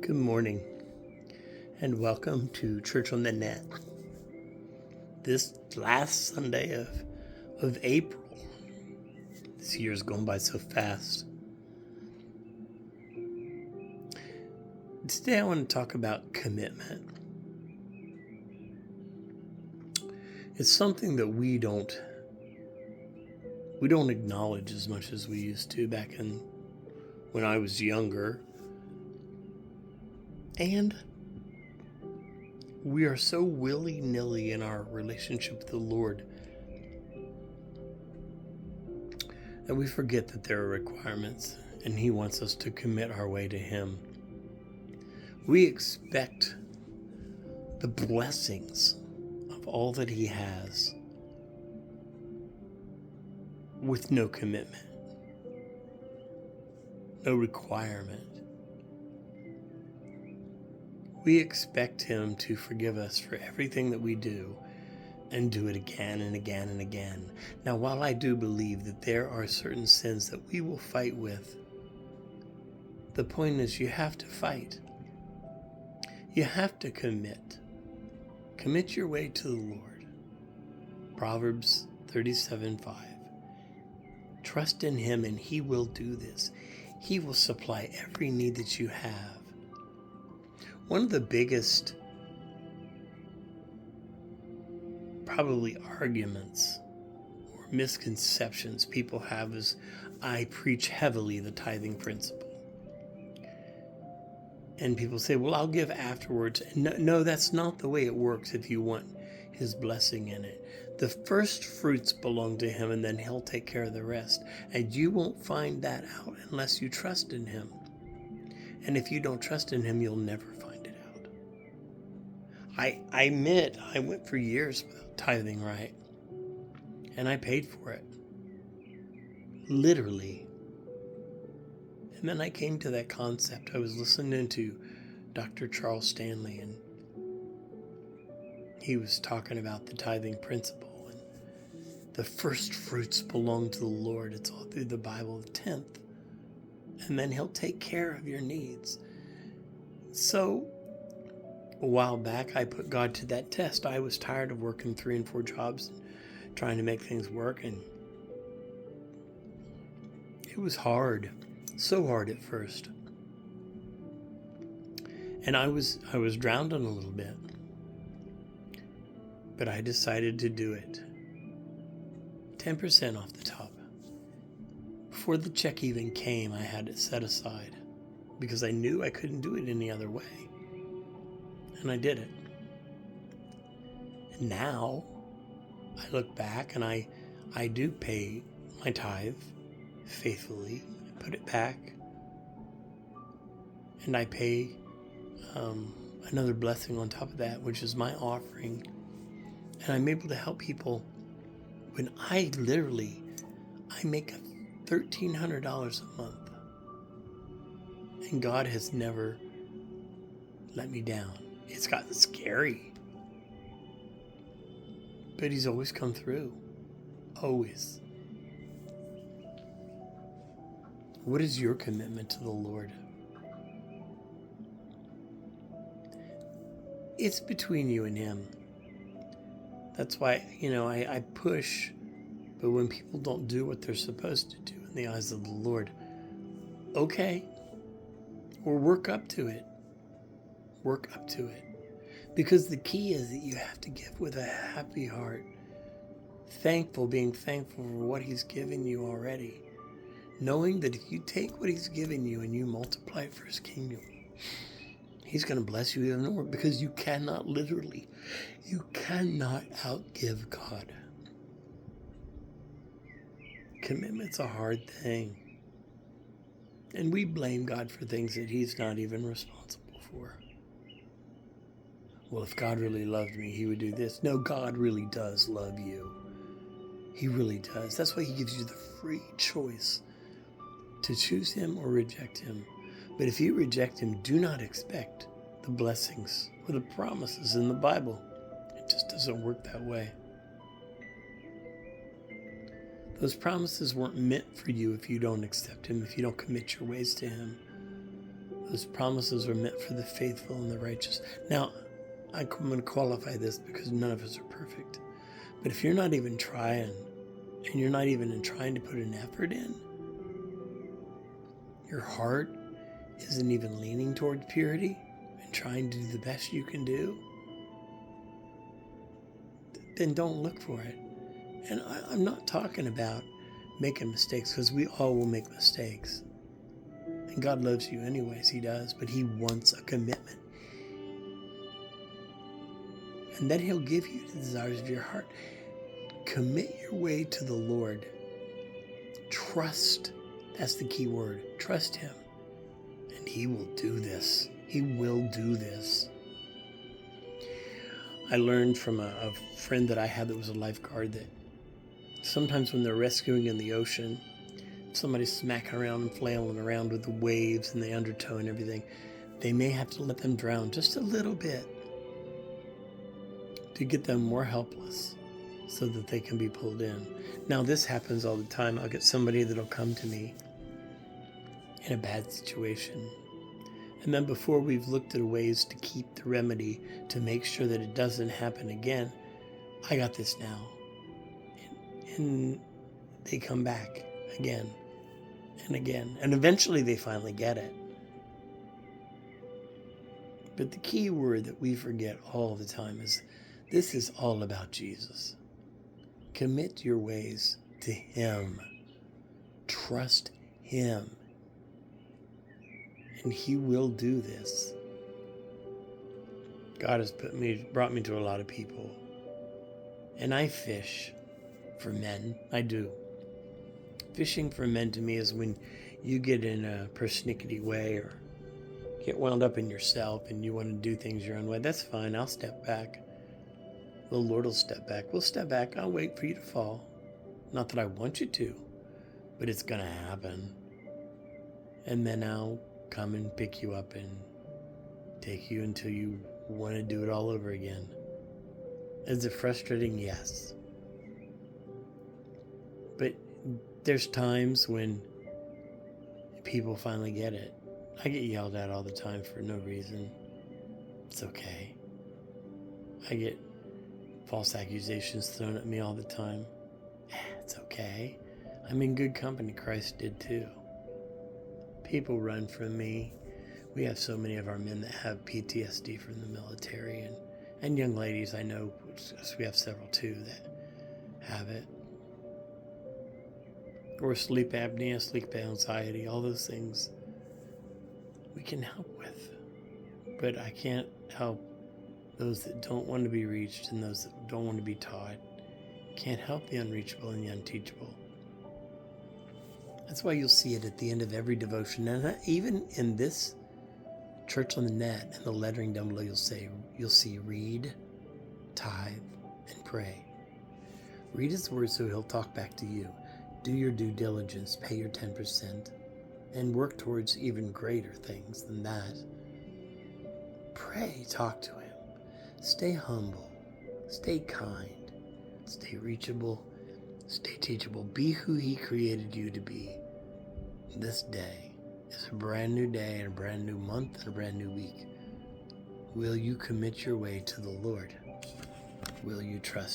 Good morning and welcome to Church on the Net. This last Sunday of April. This year's gone by so fast. Today I want to talk about commitment. It's something that we don't acknowledge as much as we used to back when I was younger. And we are so willy-nilly in our relationship with the Lord that we forget that there are requirements and He wants us to commit our way to Him. We expect the blessings of all that He has with no commitment, no requirement. We expect Him to forgive us for everything that we do and do it again and again and again. Now, while I do believe that there are certain sins that we will fight with, the point is you have to fight. You have to commit. Commit your way to the Lord. Proverbs 37:5. Trust in Him and He will do this. He will supply every need that you have. One of the biggest, probably arguments or misconceptions people have is I preach heavily the tithing principle. And people say, well, I'll give afterwards. No, that's not the way it works if you want His blessing in it. The first fruits belong to Him and then He'll take care of the rest. And you won't find that out unless you trust in Him. And if you don't trust in Him, you'll never find it out. I admit I went for years without tithing right. And I paid for it. Literally. And then I came to that concept. I was listening to Dr. Charles Stanley, and he was talking about the tithing principle. And the first fruits belong to the Lord. It's all through the Bible, the 10th. And then He'll take care of your needs. So, a while back, I put God to that test. I was tired of working 3 and 4 jobs and trying to make things work, and it was hard. So hard at first. And I was drowned in a little bit. But I decided to do it. 10% off the top. Before the check even came, I had it set aside because I knew I couldn't do it any other way. And I did it. And now I look back and I do pay my tithe faithfully. Put it back, and I pay another blessing on top of that, which is my offering, and I'm able to help people when I make $1,300 a month, and God has never let me down. It's gotten scary, but He's always come through, always. What is your commitment to the Lord? It's between you and Him. That's why, I push, but when people don't do what they're supposed to do in the eyes of the Lord, okay, or work up to it. Work up to it. Because the key is that you have to give with a happy heart, being thankful for what He's given you already. Knowing that if you take what He's given you and you multiply it for His kingdom, He's going to bless you even more, because you cannot outgive God. Commitment's a hard thing. And we blame God for things that He's not even responsible for. Well, if God really loved me, He would do this. No, God really does love you. He really does. That's why He gives you the free choice to choose Him or reject Him. But if you reject Him, do not expect the blessings or the promises in the Bible. It just doesn't work that way. Those promises weren't meant for you if you don't accept Him, if you don't commit your ways to Him. Those promises are meant for the faithful and the righteous. Now, I'm going to qualify this because none of us are perfect. But if you're not even trying, and you're not even trying to put an effort in, your heart isn't even leaning towards purity and trying to do the best you can do, then don't look for it. And I'm not talking about making mistakes, because we all will make mistakes. And God loves you anyways, He does, but He wants a commitment. And then He'll give you the desires of your heart. Commit your way to the Lord. Trust. That's the key word. Trust Him. And He will do this. He will do this. I learned from a friend that I had that was a lifeguard that sometimes when they're rescuing in the ocean, somebody's smacking around and flailing around with the waves and the undertow and everything, they may have to let them drown just a little bit to get them more helpless so that they can be pulled in. Now, this happens all the time. I'll get somebody that'll come to me in a bad situation. And then before we've looked at ways to keep the remedy to make sure that it doesn't happen again, I got this now. And they come back again and again. And eventually they finally get it. But the key word that we forget all the time is this is all about Jesus. Commit your ways to Him. Trust Him. And He will do this. God has brought me to a lot of people. And I fish for men. I do. Fishing for men to me is when you get in a persnickety way or get wound up in yourself and you want to do things your own way. That's fine. I'll step back. The Lord will step back. We'll step back. I'll wait for you to fall. Not that I want you to, but it's going to happen. And then I'll come and pick you up and take you until you want to do it all over again. Is it frustrating? Yes. But there's times when people finally get it. I get yelled at all the time for no reason. It's okay. I get false accusations thrown at me all the time. It's okay. I'm in good company. Christ did too. People run from me. We have so many of our men that have PTSD from the military, and young ladies I know, we have several too that have it. Or sleep apnea, sleep anxiety, all those things we can help with. But I can't help those that don't want to be reached and those that don't want to be taught. Can't help the unreachable and the unteachable. That's why you'll see it at the end of every devotion. And even in this Church on the Net and the lettering down below, you'll see read, tithe, and pray. Read His word so He'll talk back to you. Do your due diligence, pay your 10%, and work towards even greater things than that. Pray, talk to Him. Stay humble, stay kind, stay reachable, stay teachable. Be who He created you to be. This day is a brand new day and a brand new month and a brand new week. Will you commit your way to the Lord? Will you trust